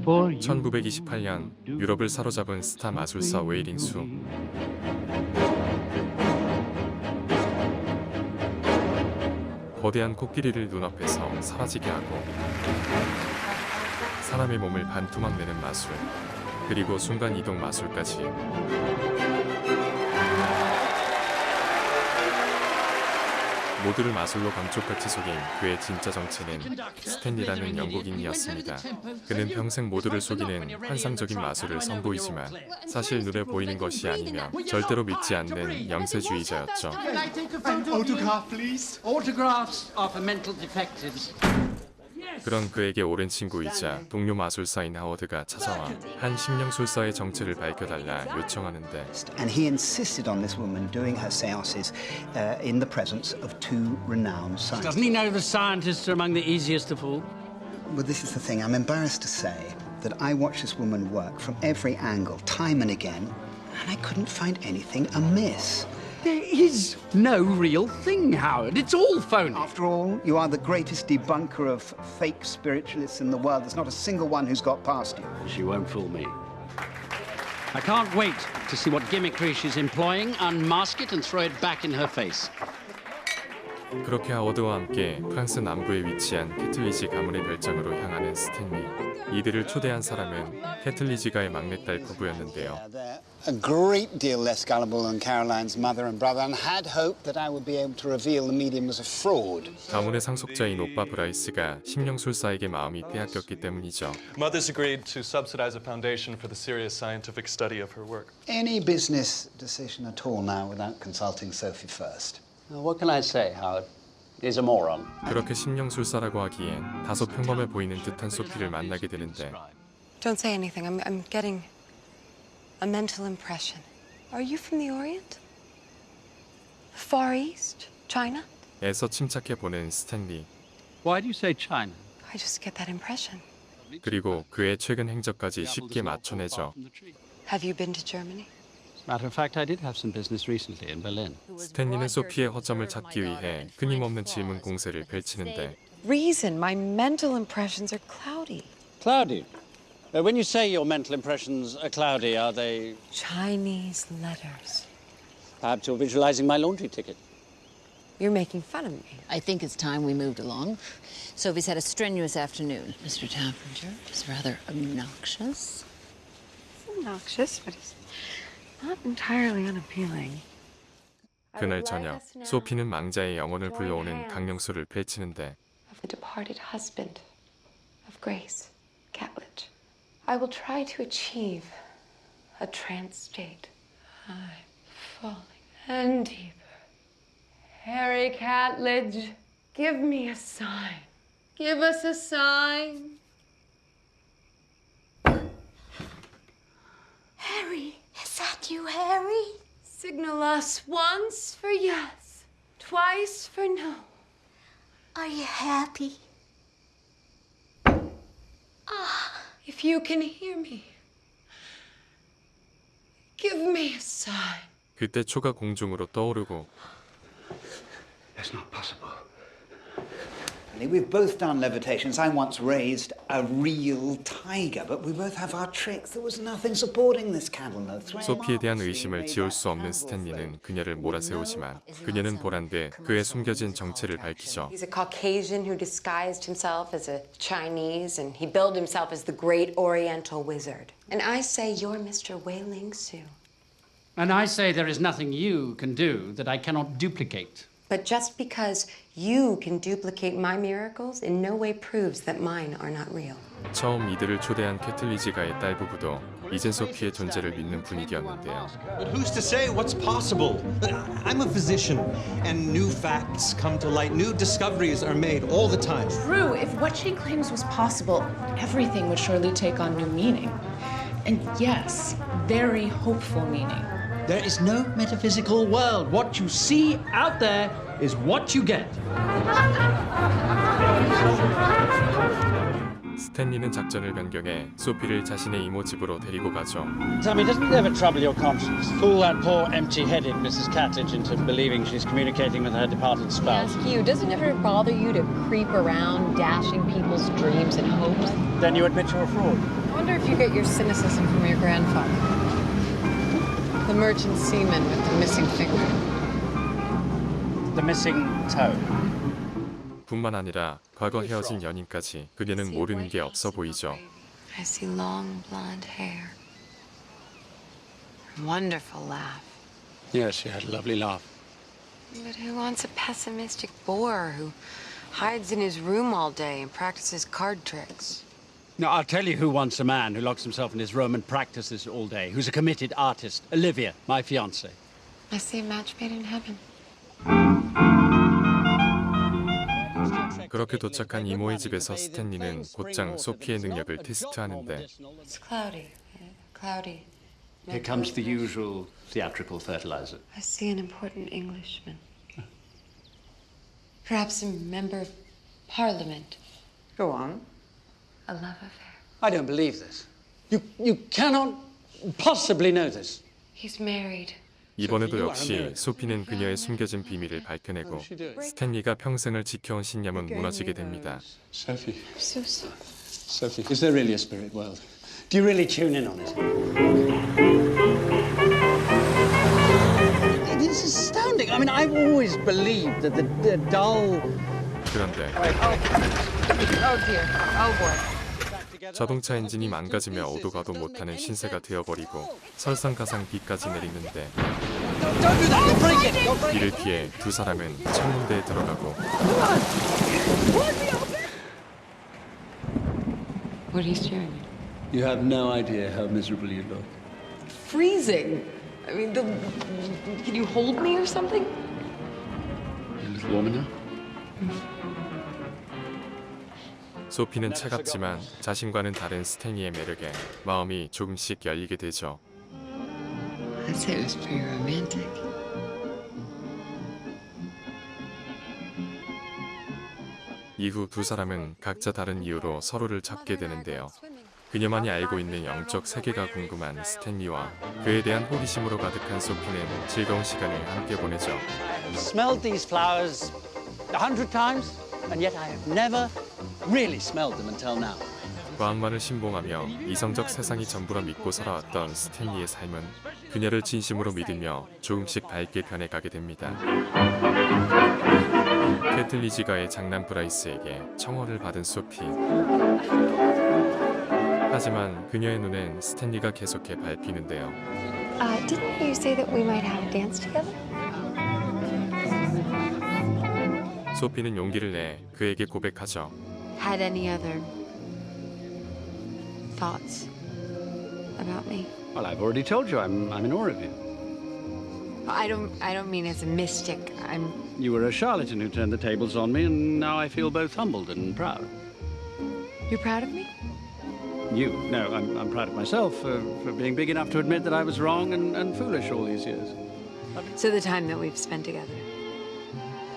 1928년 유럽을 사로잡은 스타 마술사 웨이링수. 거대한 코끼리를 눈앞에서 사라지게 하고 사람의 몸을 반토막 내는 마술, 그리고 순간이동 마술까지. 모두를 마술로 감쪽같이 속인 그의 진짜 정체는 스탠리라는 영국인이었습니다. 그는 평생 모두를 속이는 환상적인 마술을 선보이지만 사실 눈에 보이는 것이 아니면 절대로 믿지 않는 영세주의자였죠. 그런 그에게 오랜 친구이자 동료 마술사인 하워드가 찾아와 한 심령술사의 정체를 밝혀달라 요청하는데, And he insisted on this woman doing her seances in the presence of two renowned scientists. Doesn't he know the scientists are among the easiest to fool? Well, this is the thing. I'm embarrassed to say that I watched this woman work from every angle, time and again, and I couldn't find anything amiss. There is no real thing, Howard. It's all phony. After all, you are the greatest debunker of fake spiritualists in the world. There's not a single one who's got past you. She won't fool me. I can't wait to see what gimmickry she's employing, unmask it and throw it back in her face. 그렇게 하워드와 함께 프랑스 남부에 위치한 캐틀리지 가문의 별장으로 향하는 스탠리. 이들을 초대한 사람은 캐틀리지가의 막내딸 부부였는데요. A great deal less gullible than Caroline's mother and brother, and had hoped that I would be able to reveal the medium was a fraud. 가문의 상속자인 오빠 브라이스가 심령술사에게 마음이 빼앗겼기 때문이죠. Mother's agreed to subsidize a foundation for the serious scientific study of her work. Any business decision at all now without consulting Sophie first? What can I say, Howard? He's a moron. 그렇게 심령술사라고 하기엔 다소 평범해 보이는 듯한 소피를 만나게 되는데, Don't say anything. I'm getting a mental impression. Are you from the Orient? Far East? China? 애써 침착해 보는 스탠리. Why do you say China? I just get that impression. 그리고 그의 최근 행적까지 쉽게 맞춰내죠. Have you been to Germany? Matter of fact, I did have some business recently in Berlin. 스탠리는 소피의 허점을 찾기 위해 끊임없는 질문 공세를 펼치는데, Reason. My mental impressions are cloudy. Cloudy. When you say your mental impressions are cloudy, are they Chinese letters. perhaps you're visualizing my laundry ticket? You're making fun of me. I think it's time we moved along. Sophie's had a strenuous afternoon. Mr. Tappinger is rather obnoxious. Obnoxious, but he's not entirely unappealing. 그날 저녁 소피는 망자의 영혼을 불러오는 강령술을 펼치는데, Of the departed husband of Grace Catledge. I will try to achieve a trance state. I'm falling and deeper. Harry Catledge, give me a sign. Give us a sign. Harry, is that you, Harry? Signal us once for yes, twice for no. Are you happy? If you can hear me, give me a sign. 그때 초가 공중으로 떠오르고, That's not possible. We've both done levitations. I once raised a real tiger, but we both have our tricks. There was nothing supporting this candle, no thread. 소피에 대한 의심을 지울 수 없는 스탠리는 그녀를 몰아세우지만 그녀는 보란듯 그의 숨겨진 정체를 밝히죠. He's a Caucasian who disguised himself as a Chinese, and he billed himself as the great Oriental wizard. And I say you're Mr. Wei Ling Su. And I say there is nothing you can do that I cannot duplicate. But just because you can duplicate my miracles in no way proves that mine are not real. 처음 이들을 초대한 캐틀리지가의 딸 부부도 이젠 소피의 존재를 믿는 분위기였는데요. But who's to say what's possible? I'm a physician, and new facts come to light. New discoveries are made all the time. True, if what she claims was possible, everything would surely take on new meaning. And yes, very hopeful meaning. There is no metaphysical world. What you see out there is what you get. 스탠리는 작전을 변경해 소피를 자신의 이모 집으로 데리고 가죠. Tell me, doesn't it ever trouble your conscience? Fool that poor empty-headed Mrs. Catledge into believing she's communicating with her departed spouse. Ask you, doesn't it ever bother you to creep around, dashing people's dreams and hopes? Then you admit you're a fraud. I wonder if you get your cynicism from your grandfather. The merchant seaman with the missing finger. The missing toe. 뿐만 아니라 과거 헤어진 연인까지 그녀는 모르는 게 없어 보이죠. I see long blonde hair. Wonderful laugh. Yes, she had a lovely laugh. But who wants a pessimistic bore who hides in his room all day and practices card tricks? Now, I'll tell you who wants a man who locks himself in his room and practices all day, who's a committed artist. Olivia, my fiancée. I see a match made in heaven. 그렇게 도착한 이모의 집에서 스탠리는 곧장 소피의 능력을 테스트하는데 It's cloudy. Cloudy. Here comes the usual theatrical fertilizer. I see an important Englishman. Perhaps a member of Parliament. Go on. A love affair. I don't believe this. You cannot possibly know this. He's married. 이번에도 역시 소피는 그녀의 숨겨진 비밀을 밝혀내고 스탠리가 평생을 지켜온 신념은 무너지게 됩니다. Sophie, So sorry. Sophie, is there really a spirit world? Do you really tune in on it? It is astounding. I mean, I've always believed that the dull... 그런데 Oh dear. Oh boy. 자동차 엔진이 망가지며 오도 가도 못하는 신세가 되어버리고 설상가상비까지 내리는데 이를 피해 두 사람은 천문대에 들어가고 What are you staring at? You have no idea how miserable you look. Freezing. I mean, can you hold me or something? You a little warmer now? 소피는 차갑지만 자신과는 다른 스탠리의 매력에 마음이 조금씩 열리게 되죠. I'd say it was pretty romantic. 이후 두 사람은 각자 다른 이유로 서로를 찾게 되는데요. 그녀만이 알고 있는 영적 세계가 궁금한 스탠리와 그에 대한 호기심으로 가득한 소피는 즐거운 시간을 함께 보내죠. Smelled these flowers 100 times, and yet I have never really smelled them until now. 과학만을 신봉하며 이성적 세상이 전부라 믿고 살아왔던 스탠리의 삶은 그녀를 진심으로 믿으며 조금씩 밝게 변해가게 됩니다. 캐틀리지가의 장남 브라이스에게 청혼을 받은 소피. 하지만 그녀의 눈엔 스탠리가 계속해 밟히는데요. Didn't you say that we might have a dance together? 소피는 용기를 내 그에게 고백하죠. Had any other thoughts about me? Well, I've already told you I'm in awe of you. I don't mean as a mystic. You were a charlatan who turned the tables on me, and now I feel both humbled and proud. You're proud of me? You? No, I'm proud of myself for being big enough to admit that I was wrong and foolish all these years. So the time that we've spent together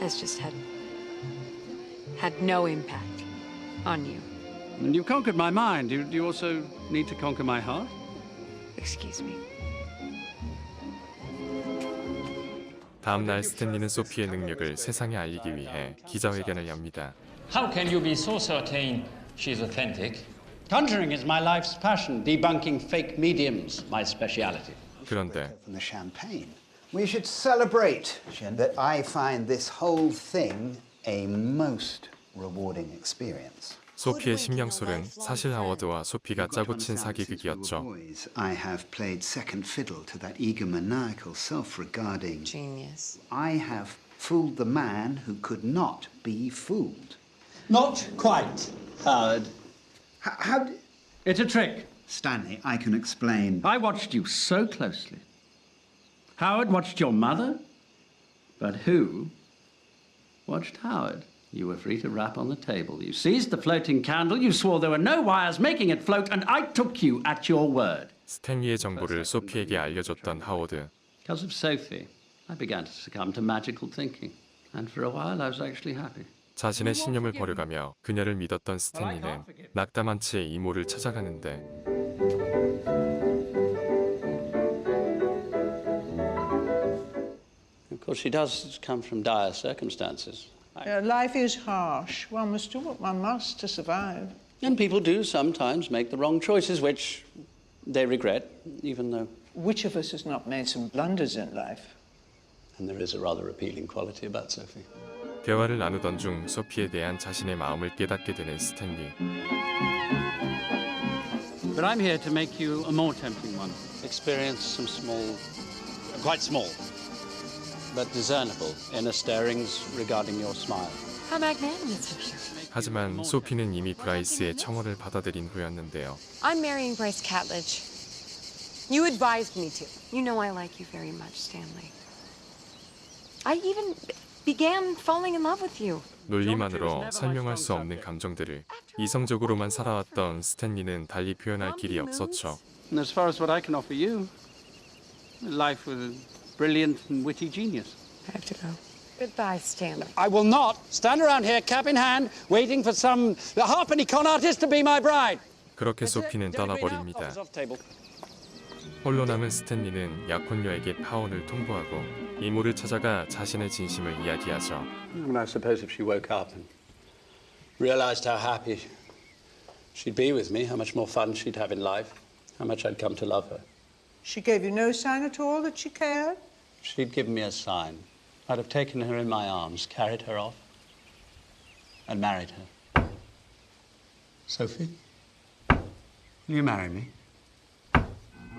has just had no impact on you. And you've conquered my mind. Do you also need to conquer my heart? Excuse me. 다음 날 스탠리는 소피의 능력을 세상에 알리기 위해 기자회견을 엽니다. How can you be so certain she's authentic? Conjuring is my life's passion. Debunking fake mediums, my speciality. 그런데 From the champagne. We should celebrate that I find this whole thing a most rewarding experience. 소피의 심령술은 사실 하워드와 소피가 짜고 친 사기극이었죠. I have played second fiddle to that egomaniacal, self-regarding Genius. I have fooled the man who could not be fooled. Not quite, Howard. How? It's a trick. Stanley, I can explain. I watched you so closely. Howard watched your mother, but who watched Howard? You were free to rap on the table. You seized the floating candle. You swore there were no wires making it float, and I took you at your word. 스탠리의 정보를 소피에게 알려줬던 하워드. Because of Sophie, I began to succumb to magical thinking. And for a while, I was actually happy. 자신의 신념을 버려가며 그녀를 믿었던 스탠리는 낙담한 채 이모를 찾아가는데 Of course, she does come from dire circumstances. Life is harsh. One must do what one must to survive. And people do sometimes make the wrong choices, which they regret, even though... Which of us has not made some blunders in life? And there is a rather appealing quality about Sophie. 대화를 나누던 중 소피에 대한 자신의 마음을 깨닫게 되는 스탠리. But I'm here to make you a more tempting one. Experience some small, quite small, but discernible inner stirrings regarding your smile. How magnanimous of you. 하지만 소피는 이미 브라이스의 청혼을 받아들인 후였는데요. I'm marrying Bryce Catledge. You advised me to. You know I like you very much, Stanley. I even began falling in love with you. 논리만으로 설명할 수 없는 감정들을 이성적으로만 살아왔던 스탠리는 달리 표현할 길이 없었죠. And as far as what I can offer you, a life with a brilliant and witty genius. I have to go. Goodbye, Stanley. I will not stand around here, cap in hand, waiting for some halfpenny con artist to be my bride. 그렇게 소피는 떠나버립니다. 홀로 남은 스탠리는 약혼녀에게 파혼을 통보하고 이모를 찾아가 자신의 진심을 이야기하죠. And I suppose if she woke up and realized how happy she'd be with me, how much more fun she'd have in life, how much I'd come to love her. She gave you no sign at all that she cared? She'd given me a sign. I'd have taken her in my arms, carried her off, and married her. Sophie, will you marry me?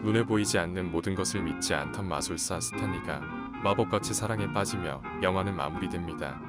눈에 보이지 않는 모든 것을 믿지 않던 마술사 스탠리가 마법같이 사랑에 빠지며 영화는 마무리됩니다.